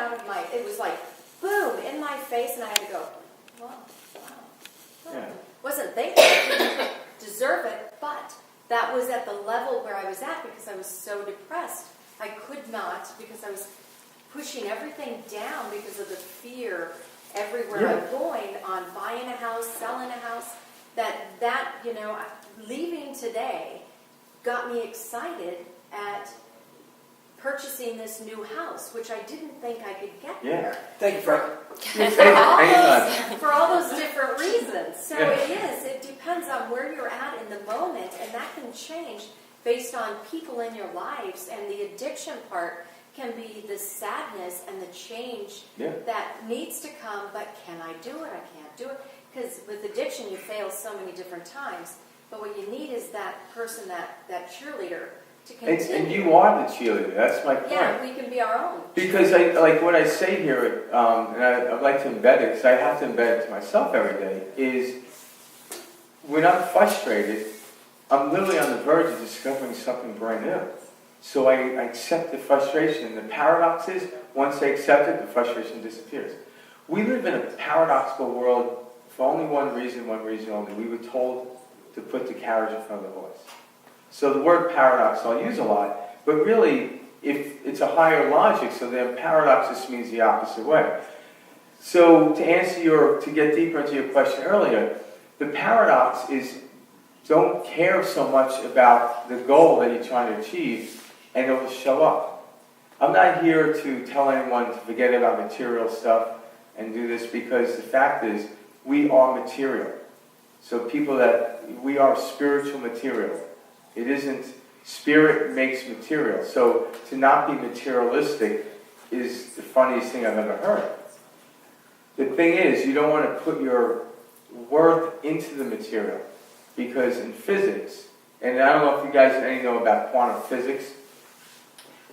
out of my, it was like, boom, in my face, and I had to go, wow. Yeah. Wasn't thinking I didn't deserve it, but that was at the level where I was at because I was so depressed. I could not, because I was pushing everything down because of the fear everywhere I'm going on buying a house, selling a house, that leaving today got me excited at purchasing this new house, which I didn't think I could get there. Thank you, Frank. For all those different reasons. So it depends on where you're at in the moment, and that can change based on people in your lives. And the addiction part can be the sadness and the change that needs to come, but can I do it? I can't do it. Because with addiction, you fail so many different times. But what you need is that person, that cheerleader, to continue. And you are the cheerleader. That's my point. Yeah, we can be our own. Because like what I say here, and I'd like to embed it, because I have to embed it to myself every day, is when I'm frustrated, I'm literally on the verge of discovering something brand new. So I accept the frustration. And the paradox is, once I accept it, the frustration disappears. We live in a paradoxical world for only one reason only. We were told to put the carriage in front of the horse. So the word paradox I'll use a lot, but really, if it's a higher logic, so then paradox just means the opposite way. So to get deeper into your question earlier, the paradox is don't care so much about the goal that you're trying to achieve, and it'll show up. I'm not here to tell anyone to forget about material stuff and do this, because the fact is, we are material. So we are spiritual material. It isn't, spirit makes material. So to not be materialistic is the funniest thing I've ever heard. The thing is, you don't want to put your worth into the material. Because in physics, and I don't know if you guys know about quantum physics,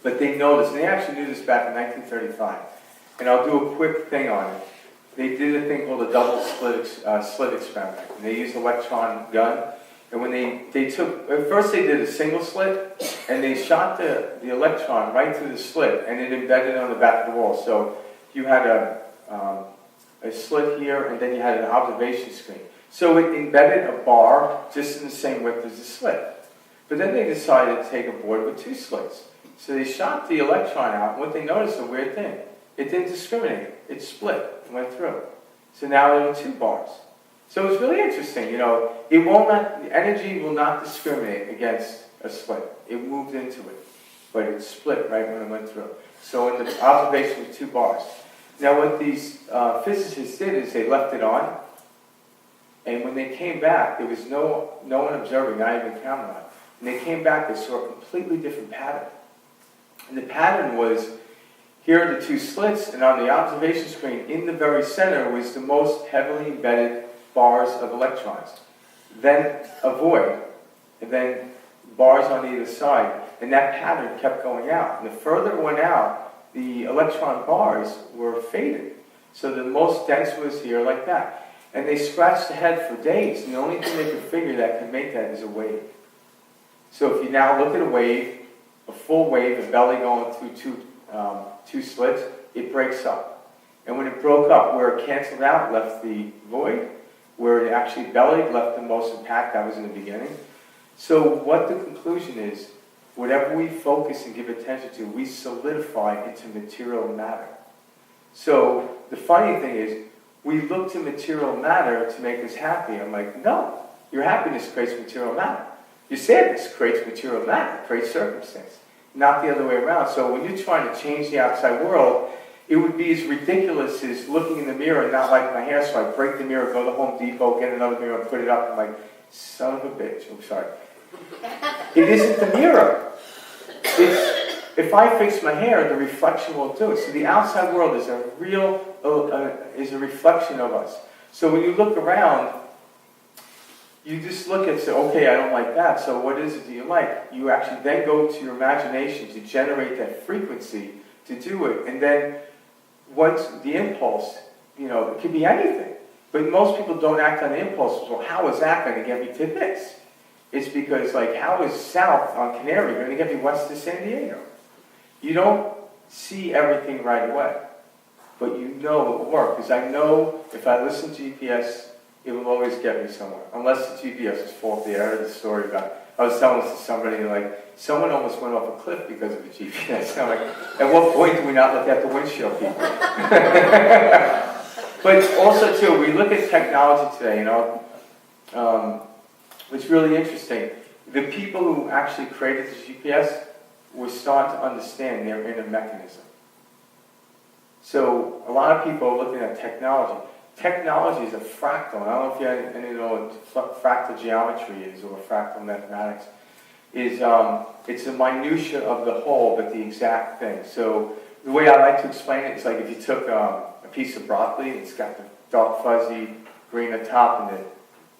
but they know this, and they actually knew this back in 1935. And I'll do a quick thing on it. They did a thing called a double slit experiment. And they used an electron gun. And when they took, at first they did a single slit, and they shot the electron right through the slit, and it embedded on the back of the wall. So you had a slit here, and then you had an observation screen. So it embedded a bar just in the same width as the slit. But then they decided to take a board with two slits. So they shot the electron out, and what they noticed, a weird thing. It didn't discriminate. It split and went through. So now there were two bars. So it's really interesting, the energy will not discriminate against a slit. It moved into it, but it split right when it went through. So in the observation was two bars. Now what these physicists did is they left it on, and when they came back, there was no one observing, not even camera on. And they came back, they saw a completely different pattern. And the pattern was, here are the two slits, and on the observation screen, in the very center, was the most heavily embedded bars of electrons. Then a void, and then bars on either side. And that pattern kept going out. And the further it went out, the electron bars were faded. So the most dense was here like that. And they scratched the head for days, and the only thing they could figure that could make that is a wave. So if you now look at a wave, a full wave, a belly going through two slits, it breaks up. And when it broke up, where it canceled out left the void, where it actually bellied left the most impact, that was in the beginning. So what the conclusion is, whatever we focus and give attention to, we solidify into material matter. So the funny thing is, we look to material matter to make us happy. I'm like, no, your happiness creates material matter. Your sadness creates material matter, creates circumstance, not the other way around. So when you're trying to change the outside world, it would be as ridiculous as looking in the mirror and not liking my hair, so I break the mirror, go to Home Depot, get another mirror, and put it up. I'm like, son of a bitch. I'm sorry. It isn't the mirror. If I fix my hair, the reflection will do it. So the outside world is is a reflection of us. So when you look around, you just look and say, okay, I don't like that, so what is it do you like? You actually then go to your imagination to generate that frequency to do it. And then once the impulse, it could be anything. But most people don't act on the impulse. Well, how is that going to get me to this? It's because, how is south on Canary going to get me west to San Diego? You don't see everything right away. but you know it will work. Because I know if I listen to GPS, it will always get me somewhere. Unless the GPS is faulty. I heard the story about, I was telling this to somebody, like, someone almost went off a cliff because of the GPS. I'm like, at what point do we not look at the windshield, people? But also, too, we look at technology today, it's really interesting. The people who actually created the GPS were starting to understand their inner mechanism. So a lot of people are looking at technology. Technology is a fractal. I don't know if you know what fractal geometry is or fractal mathematics. It's a minutia of the whole, but the exact thing. So the way I like to explain it is like if you took a piece of broccoli, it's got the dark fuzzy green at top and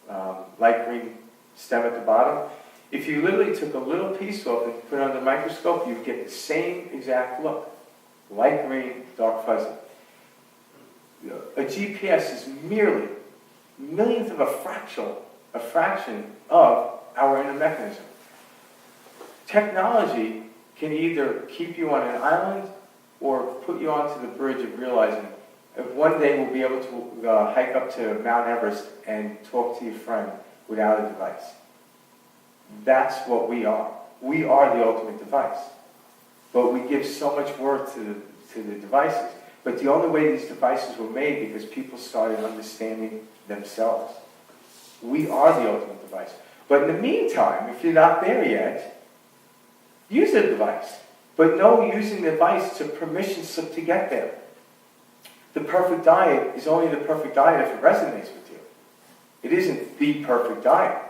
the light green stem at the bottom. If you literally took a little piece off and put it under the microscope, you'd get the same exact look. Light green, dark fuzzy. A GPS is merely millionth of a fraction of our inner mechanism. Technology can either keep you on an island or put you onto the bridge of realizing if one day we'll be able to hike up to Mount Everest and talk to your friend without a device. That's what we are. We are the ultimate device. But we give so much worth to the devices. But the only way these devices were made because people started understanding themselves. We are the ultimate device. But in the meantime, if you're not there yet, use a device. But know using the device to permission slip to get there. The perfect diet is only the perfect diet if it resonates with you. It isn't the perfect diet.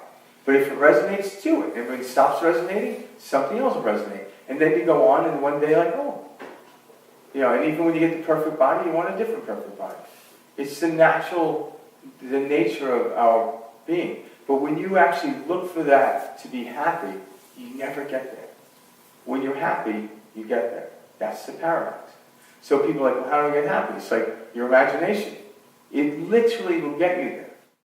But if it resonates, do it. And when it stops resonating, something else will resonate. And then you go on and one day like, oh. And even when you get the perfect body, you want a different perfect body. It's the nature of our being. But when you actually look for that to be happy, you never get there. When you're happy, you get there. That's the paradox. So people are like, well, how do I get happy? It's like your imagination. It literally will get you there.